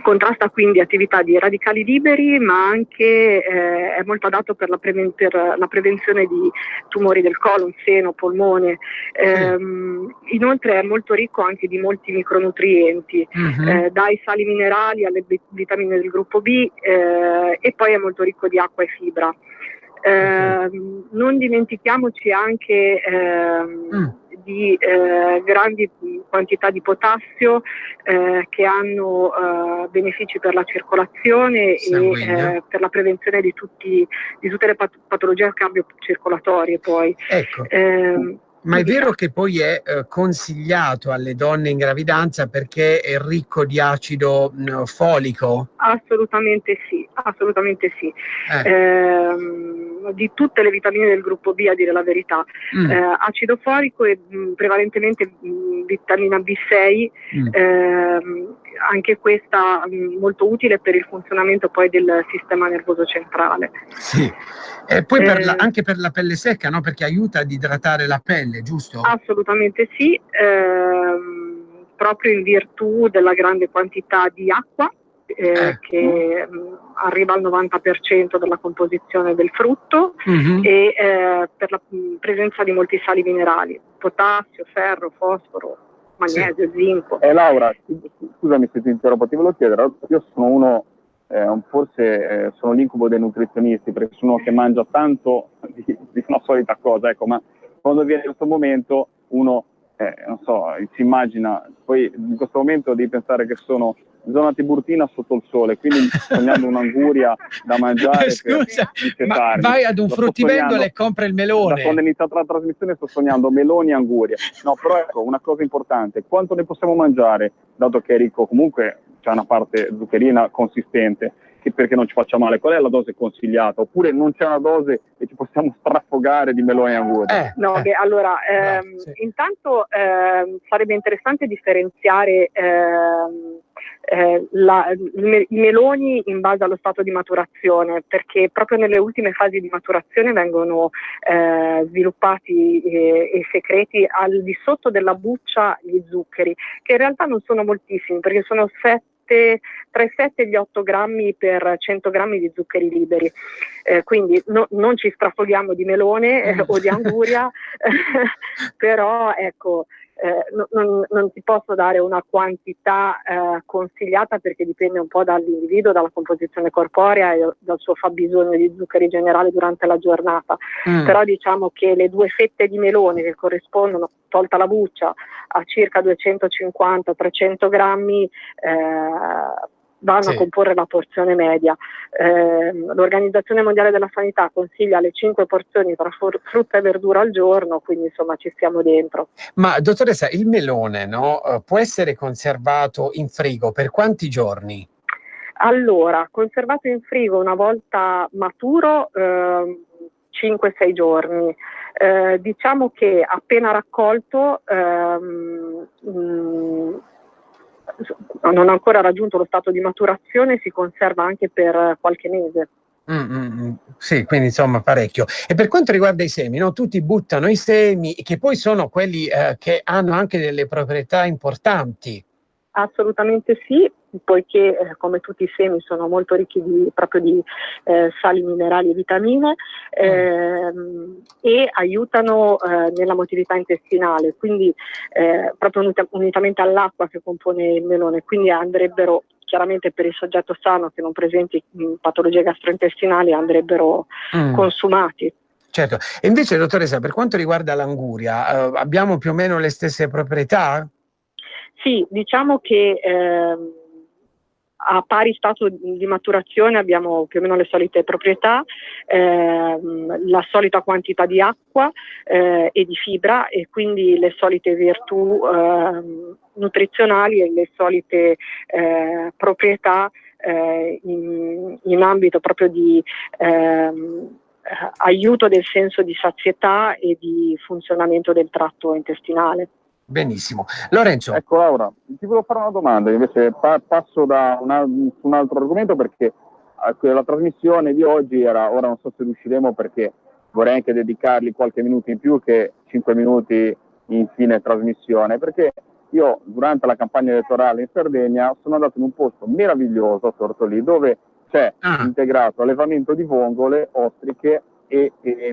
contrasta quindi attività di radicali liberi, ma anche è molto adatto per la prevenzione di tumori del colon, seno, polmone. Inoltre è molto ricco anche di molti micronutrienti, dai sali minerali alle vitamine del gruppo B, e poi è molto ricco di acqua e fibra. Non dimentichiamoci anche di grandi quantità di potassio che hanno benefici per la circolazione e per la prevenzione di tutte le patologie cardiocircolatorie poi. Ecco. Ma è vero che poi è consigliato alle donne in gravidanza perché è ricco di acido folico? Assolutamente sì, assolutamente sì. Di tutte le vitamine del gruppo B, a dire la verità, acido folico e prevalentemente vitamina B6, anche questa molto utile per il funzionamento poi del sistema nervoso centrale. Sì. E poi anche per la pelle secca, no? Perché aiuta ad idratare la pelle, giusto? Assolutamente sì. proprio in virtù della grande quantità di acqua che arriva al 90% della composizione del frutto e per la presenza di molti sali minerali, potassio, ferro, fosforo, magnesio, zinco. Laura, scusami se ti interrompo, ti volevo chiedere, io sono uno, forse sono l'incubo dei nutrizionisti, perché sono uno che mangia tanto di una solita cosa, ecco, ma quando viene questo momento uno, non so, si immagina, poi in questo momento devi pensare che sono zona Tiburtina sotto il sole, quindi sognando un'anguria da mangiare. Scusa, ma vai ad un fruttivendolo e compra il melone. Da quando è iniziata la trasmissione sto sognando meloni e angurie. No, però ecco, una cosa importante, quanto ne possiamo mangiare, dato che è ricco, comunque c'è una parte zuccherina consistente, che perché non ci faccia male? Qual è la dose consigliata? Oppure non c'è una dose e ci possiamo strafogare di meloni e angurie? Allora, intanto sarebbe interessante differenziare i meloni in base allo stato di maturazione, perché proprio nelle ultime fasi di maturazione vengono sviluppati e secreti al di sotto della buccia gli zuccheri, che in realtà non sono moltissimi, perché sono tra i 7 e gli 8 grammi per 100 grammi di zuccheri liberi, quindi non ci strafoghiamo di melone o di anguria, però ecco, non ti posso dare una quantità consigliata, perché dipende un po' dall'individuo, dalla composizione corporea e dal suo fabbisogno di zuccheri generale durante la giornata. Però diciamo che le 2 fette di melone, che corrispondono, tolta la buccia, a circa 250-300 grammi, vanno a comporre la porzione media. L'Organizzazione Mondiale della Sanità consiglia le 5 porzioni tra frutta e verdura al giorno, quindi insomma ci stiamo dentro. Ma dottoressa, il melone può essere conservato in frigo per quanti giorni? Allora, conservato in frigo una volta maturo 5-6 giorni. Diciamo che appena raccolto non ha ancora raggiunto lo stato di maturazione, si conserva anche per qualche mese. Sì, quindi insomma parecchio. E per quanto riguarda i semi, tutti buttano i semi, che poi sono quelli che hanno anche delle proprietà importanti. Assolutamente sì, poiché come tutti i semi sono molto ricchi di sali minerali e vitamine e aiutano nella motilità intestinale, quindi proprio unitamente all'acqua che compone il melone, quindi andrebbero, chiaramente per il soggetto sano che non presenti patologie gastrointestinali, andrebbero consumati. Certo. E invece, dottoressa, per quanto riguarda l'anguria, abbiamo più o meno le stesse proprietà? Sì, diciamo che a pari stato di maturazione abbiamo più o meno le solite proprietà, la solita quantità di acqua e di fibra, e quindi le solite virtù nutrizionali e le solite proprietà in ambito proprio di aiuto del senso di sazietà e di funzionamento del tratto intestinale. Benissimo. Lorenzo. Ecco Laura, ti volevo fare una domanda, invece passo su un altro argomento, perché la trasmissione di oggi ora non so se riusciremo, perché vorrei anche dedicargli qualche minuto in più che 5 minuti in fine trasmissione, perché io durante la campagna elettorale in Sardegna sono andato in un posto meraviglioso a Tortolì, dove c'è integrato allevamento di vongole, ostriche e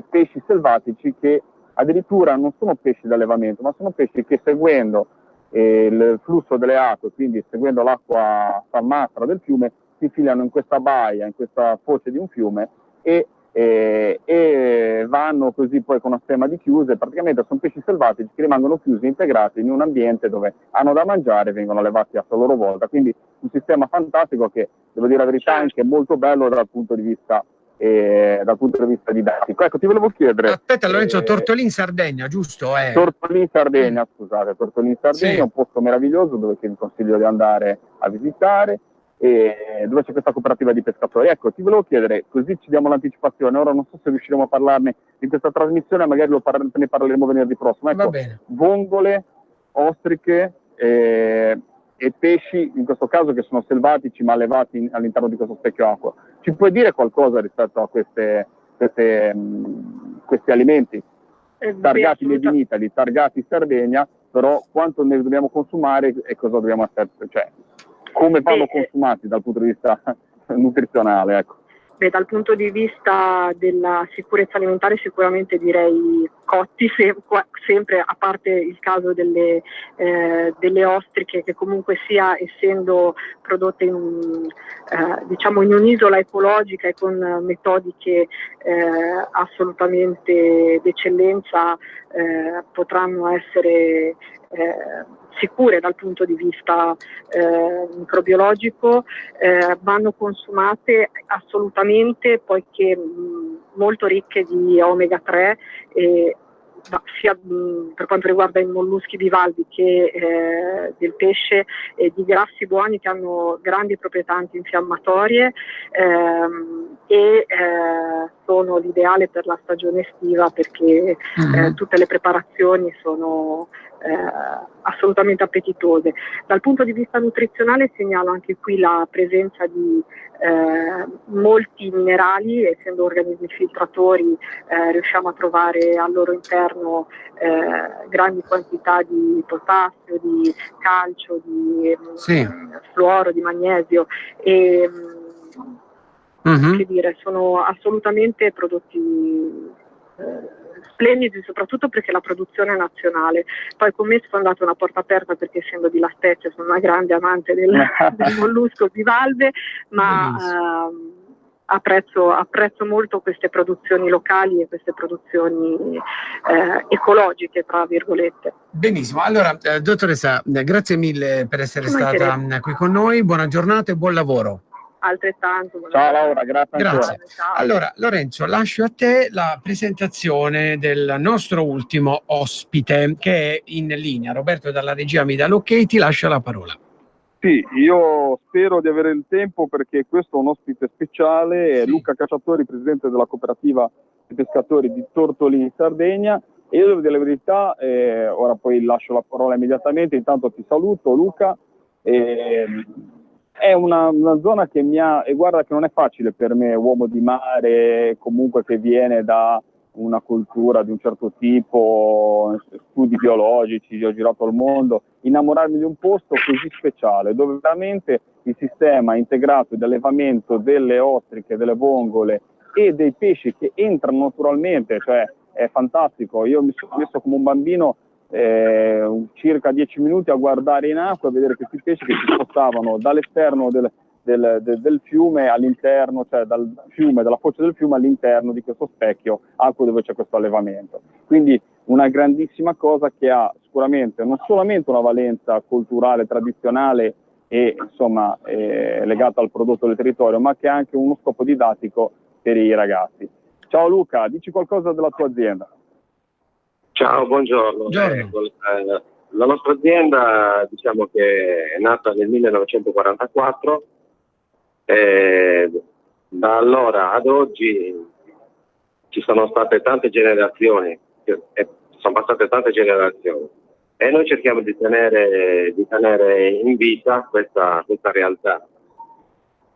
pesci selvatici, che addirittura non sono pesci d'allevamento, ma sono pesci che, seguendo il flusso delle acque, quindi seguendo l'acqua salmastra del fiume, si infilano in questa baia, in questa foce di un fiume e vanno così poi con una stemma di chiuse. Praticamente sono pesci selvatici che rimangono chiusi, integrati in un ambiente dove hanno da mangiare e vengono allevati a sua loro volta. Quindi un sistema fantastico che, devo dire la verità, è anche molto bello dal punto di vista didattico. Ecco, ti volevo chiedere. Aspetta, Lorenzo, Tortolì in Sardegna, giusto? Tortolì in Sardegna, scusate, Tortolì in Sardegna, un posto meraviglioso dove vi consiglio di andare a visitare, e dove c'è questa cooperativa di pescatori. Ecco, ti volevo chiedere, così ci diamo l'anticipazione, ora non so se riusciremo a parlarne in questa trasmissione, magari ne parleremo venerdì prossimo. Ecco, vongole, ostriche e pesci, in questo caso che sono selvatici ma allevati all'interno di questo specchio acqua. Ci puoi dire qualcosa rispetto a questi alimenti? Targati Made in Italy, targati Sardegna, però quanto ne dobbiamo consumare e cosa dobbiamo accettare, cioè come vanno consumati dal punto di vista nutrizionale, ecco. Beh, dal punto di vista della sicurezza alimentare sicuramente direi cotti, sempre, a parte il caso delle ostriche, che comunque sia, essendo prodotte in un'isola ecologica e con metodiche assolutamente d'eccellenza, potranno essere sicure dal punto di vista microbiologico, vanno consumate assolutamente, poiché molto ricche di omega 3, sia per quanto riguarda i molluschi bivalvi che del pesce, di grassi buoni che hanno grandi proprietà antinfiammatorie e sono l'ideale per la stagione estiva, perché tutte le preparazioni sono assolutamente appetitose. Dal punto di vista nutrizionale segnalo anche qui la presenza di molti minerali, essendo organismi filtratori riusciamo a trovare al loro interno grandi quantità di potassio, di calcio, di fluoro, di magnesio e che dire, sono assolutamente prodotti splendidi, soprattutto perché la produzione è nazionale. Poi con me sfondate una porta aperta, perché essendo di La Spezia sono una grande amante del mollusco bivalve, ma apprezzo molto queste produzioni locali e queste produzioni ecologiche, tra virgolette. Benissimo, allora dottoressa, grazie mille per essere stata qui con noi, buona giornata e buon lavoro. Altrettanto. Ciao Laura, grazie. Allora Lorenzo, lascio a te la presentazione del nostro ultimo ospite che è in linea. Roberto dalla regia mi dà l'ok, ti lascio la parola. Sì, io spero di avere il tempo, perché questo è un ospite speciale, è Luca Cacciatori, presidente della cooperativa di pescatori di Tortoli in Sardegna, e io devo dire la verità, ora poi lascio la parola immediatamente, intanto ti saluto Luca. È una zona che e guarda che non è facile per me, uomo di mare, comunque che viene da una cultura di un certo tipo, studi biologici, ho girato il mondo, innamorarmi di un posto così speciale, dove veramente il sistema integrato di allevamento delle ostriche, delle vongole e dei pesci che entrano naturalmente, cioè è fantastico. Io mi sono messo come un bambino circa 10 minuti a guardare in acqua e vedere questi pesci che si spostavano dall'esterno del fiume all'interno, cioè dal fiume, dalla foce del fiume all'interno di questo specchio acqua dove c'è questo allevamento. Quindi una grandissima cosa che ha sicuramente non solamente una valenza culturale, tradizionale e insomma legata al prodotto del territorio, ma che ha anche uno scopo didattico per i ragazzi. Ciao Luca, dici qualcosa della tua azienda. Ciao, buongiorno. La nostra azienda, diciamo che è nata nel 1944, da allora ad oggi ci sono state tante generazioni, sono passate tante generazioni, e noi cerchiamo di tenere in vita questa realtà.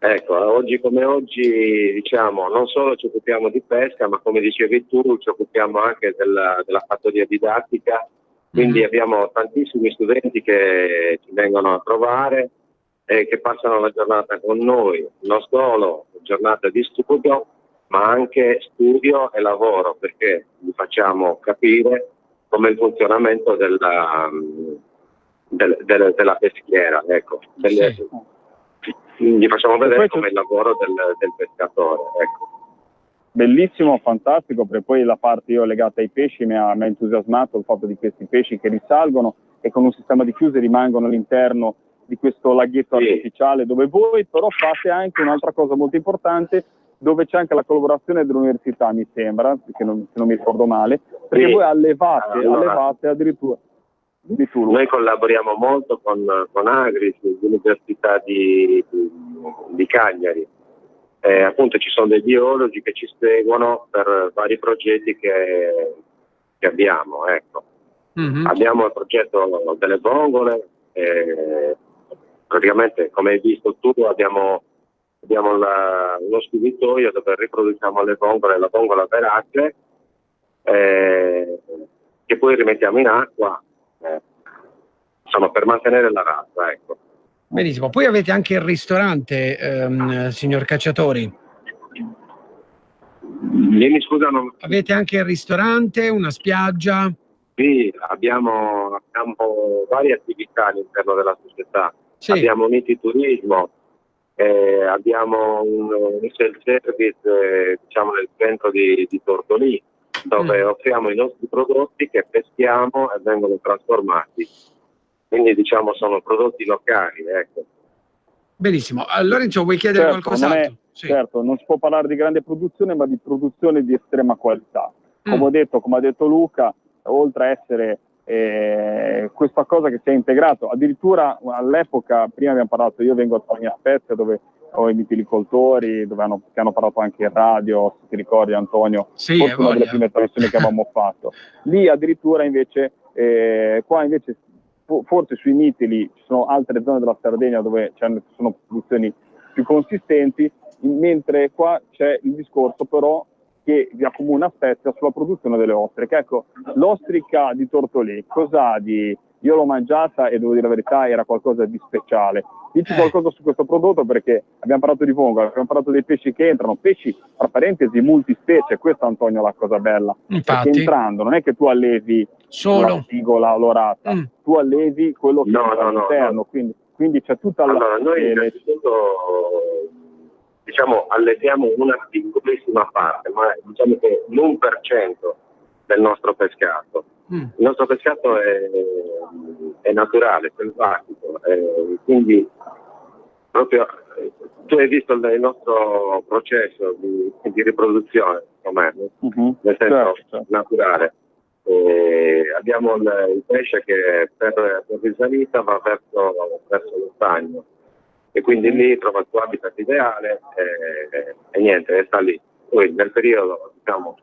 Ecco, oggi come oggi, diciamo, non solo ci occupiamo di pesca, ma come dicevi tu, ci occupiamo anche della fattoria didattica, quindi abbiamo tantissimi studenti che ci vengono a trovare e che passano la giornata con noi, non solo giornata di studio, ma anche studio e lavoro, perché gli facciamo capire come il funzionamento della peschiera, ecco. Gli facciamo vedere come il lavoro del pescatore, ecco. Bellissimo, fantastico, perché poi la parte io legata ai pesci mi ha entusiasmato il fatto di questi pesci che risalgono e con un sistema di chiuse rimangono all'interno di questo laghetto artificiale, dove voi però fate anche un'altra cosa molto importante, dove c'è anche la collaborazione dell'università, mi sembra, se non mi ricordo male, perché voi allevate addirittura. Noi collaboriamo molto con Agris, l'Università di Cagliari. Appunto ci sono dei biologi che ci seguono per vari progetti che abbiamo. Ecco. Abbiamo il progetto delle vongole, praticamente come hai visto tu abbiamo uno scubitoio dove riproduciamo le vongole, la vongola verace, che poi rimettiamo in acqua insomma, per mantenere la razza, ecco. Benissimo, poi avete anche il ristorante, signor Cacciatori. Avete anche il ristorante, una spiaggia? Sì, abbiamo varie attività all'interno della società. Sì. Abbiamo Uniti Turismo, abbiamo un self-service diciamo nel centro di Tortolì, dove offriamo i nostri prodotti che peschiamo e vengono trasformati. Quindi diciamo sono prodotti locali, ecco. Benissimo. Lorenzo, vuoi chiedere qualcos'altro? Certo, non si può parlare di grande produzione, ma di produzione di estrema qualità. Come ha detto Luca, oltre a essere questa cosa che si è integrato, addirittura all'epoca, prima abbiamo parlato, io vengo da Paglia Spezia, dove ho i viticoltori, che hanno parlato anche in radio, se ti ricordi Antonio, forse una delle prime trasmissioni che avevamo fatto. Lì addirittura invece, qua invece forse sui Mitili ci sono altre zone della Sardegna dove sono produzioni più consistenti, mentre qua c'è il discorso però che vi accomuna Spezia sulla produzione delle ostriche. Ecco, l'ostrica di Tortolì, io l'ho mangiata e devo dire la verità, era qualcosa di speciale. Dici qualcosa su questo prodotto, perché abbiamo parlato di vongola, abbiamo parlato dei pesci che entrano, pesci tra parentesi multispecie, questa Antonio è la cosa bella. Infatti. Perché entrando non è che tu allevi solo la spigola l'orata, tu allevi quello che è all'interno, quindi c'è tutta Allora, noi innanzitutto diciamo alleviamo una piccolissima parte, ma diciamo che l'1% del nostro pescato. Il nostro pescato è naturale, selvatico, quindi proprio tu hai visto il nostro processo di riproduzione, com'è, nel senso naturale. Abbiamo il pesce che per risalita va verso lo stagno e quindi lì trova il suo habitat ideale e niente, sta lì. Poi nel periodo diciamo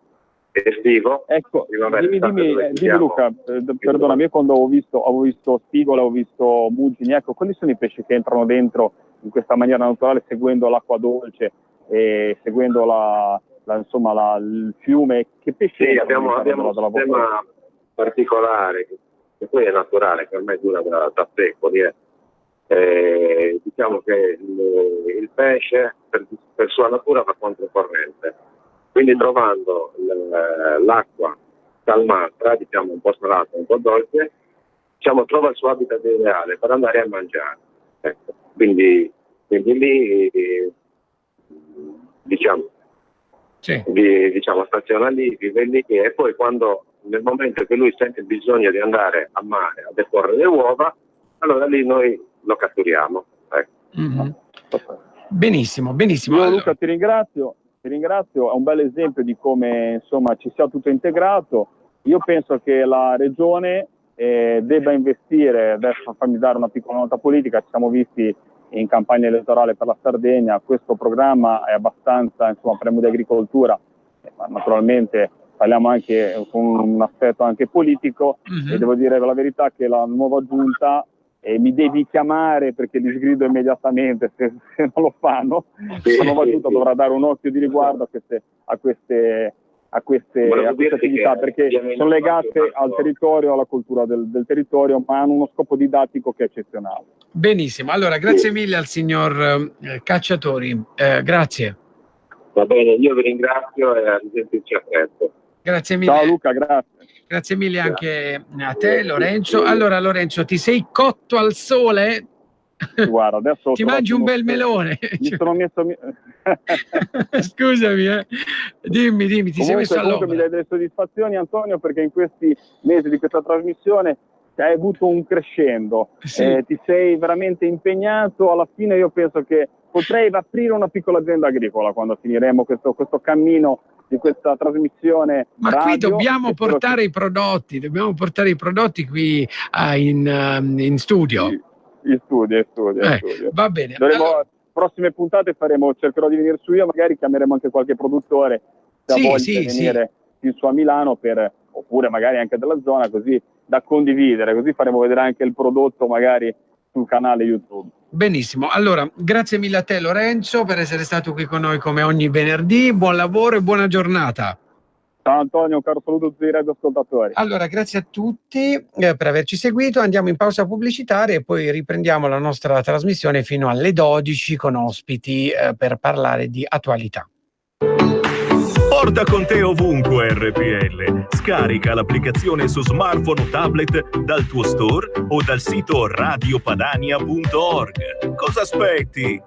estivo, ecco, dimmi Luca, perdonami, io quando ho visto spigola, ho visto muggini, ecco, quali sono i pesci che entrano dentro in questa maniera naturale, seguendo l'acqua dolce e seguendo il fiume? Che pesci? Sì, abbiamo un sistema particolare che poi è naturale, che ormai dura da secoli. Diciamo che il pesce per sua natura va controcorrente, quindi trovando l'acqua salmastra, diciamo un po' salata, un po' dolce, diciamo trova il suo habitat ideale per andare a mangiare. Ecco. Quindi lì diciamo staziona lì, vive lì e poi nel momento che lui sente il bisogno di andare a mare a deporre le uova, allora lì noi lo catturiamo. Ecco. Benissimo. Io Luca ti ringrazio, è un bel esempio di come insomma ci sia tutto integrato. Io penso che la regione debba investire, adesso fammi dare una piccola nota politica, ci siamo visti in campagna elettorale per la Sardegna, questo programma è abbastanza, insomma, parliamo di agricoltura, ma naturalmente parliamo anche con un aspetto anche politico e devo dire la verità che la nuova giunta mi devi chiamare perché li sgrido immediatamente se non lo fanno. La nuova giunta dovrà dare un occhio di riguardo a queste attività perché sono legate al territorio, alla cultura del territorio, ma hanno uno scopo didattico che è eccezionale. Benissimo, allora grazie mille al signor Cacciatori, grazie. Va bene, io vi ringrazio e a risentirci a presto. Grazie mille. Ciao Luca, grazie. Grazie mille anche a te Lorenzo. Allora Lorenzo, ti sei cotto al sole? Guarda, adesso ti mangi un bel melone. Mi sono messo Scusami, dimmi, ti sei messo all'opera. Comunque mi dai delle soddisfazioni Antonio, perché in questi mesi di questa trasmissione hai avuto un crescendo, ti sei veramente impegnato. Alla fine io penso che potrei aprire una piccola azienda agricola quando finiremo questo cammino di questa trasmissione. Ma radio, qui dobbiamo portare i prodotti qui in studio. In studio. Va bene. Prossime puntate cercherò di venire su io, magari chiameremo anche qualche produttore se ha voglia di venire in su a Milano oppure magari anche della zona, così da condividere, così faremo vedere anche il prodotto magari sul canale YouTube. Benissimo, allora grazie mille a te Lorenzo per essere stato qui con noi come ogni venerdì, buon lavoro e buona giornata. Ciao Antonio, un caro saluto a tutti i radioascoltatori. Allora, grazie a tutti per averci seguito. Andiamo in pausa pubblicitaria e poi riprendiamo la nostra trasmissione fino alle 12 con ospiti per parlare di attualità. Porta con te ovunque RPL. Scarica l'applicazione su smartphone o tablet dal tuo store o dal sito radiopadania.org. Cosa aspetti?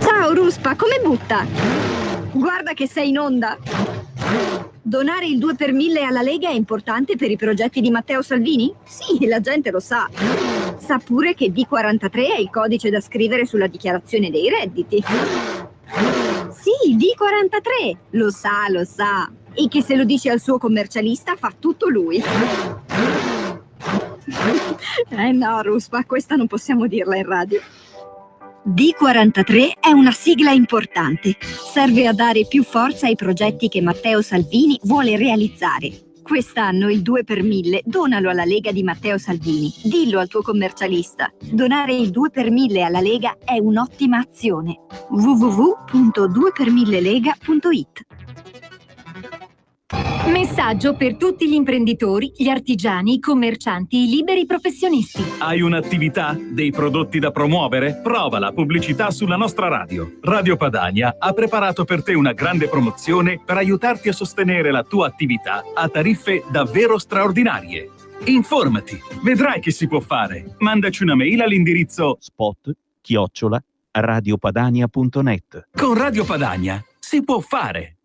Ciao Ruspa, come butta? Guarda che sei in onda. Donare il 2 per 1000 alla Lega è importante per i progetti di Matteo Salvini? Sì, la gente lo sa. Sa pure che D43 è il codice da scrivere sulla dichiarazione dei redditi. Sì, D43, lo sa. E che se lo dice al suo commercialista fa tutto lui. No, Ruspa, questa non possiamo dirla in radio. D43 è una sigla importante. Serve a dare più forza ai progetti che Matteo Salvini vuole realizzare. Quest'anno il 2 per 1000 donalo alla Lega di Matteo Salvini. Dillo al tuo commercialista. Donare il 2 per 1000 alla Lega è un'ottima azione. www.2per1000lega.it. Messaggio per tutti gli imprenditori, gli artigiani, i commercianti, i liberi professionisti. Hai un'attività? Dei prodotti da promuovere? Prova la pubblicità sulla nostra radio. Radio Padania ha preparato per te una grande promozione per aiutarti a sostenere la tua attività a tariffe davvero straordinarie. Informati, vedrai che si può fare. Mandaci una mail all'indirizzo spot@radiopadania.net. Con Radio Padania si può fare.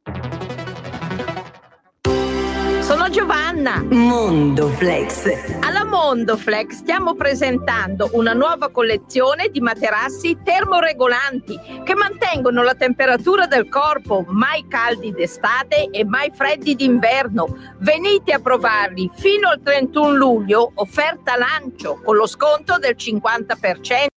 Sono Giovanna. Mondoflex. Alla Mondoflex stiamo presentando una nuova collezione di materassi termoregolanti che mantengono la temperatura del corpo, mai caldi d'estate e mai freddi d'inverno. Venite a provarli fino al 31 luglio, offerta lancio con lo sconto del 50%.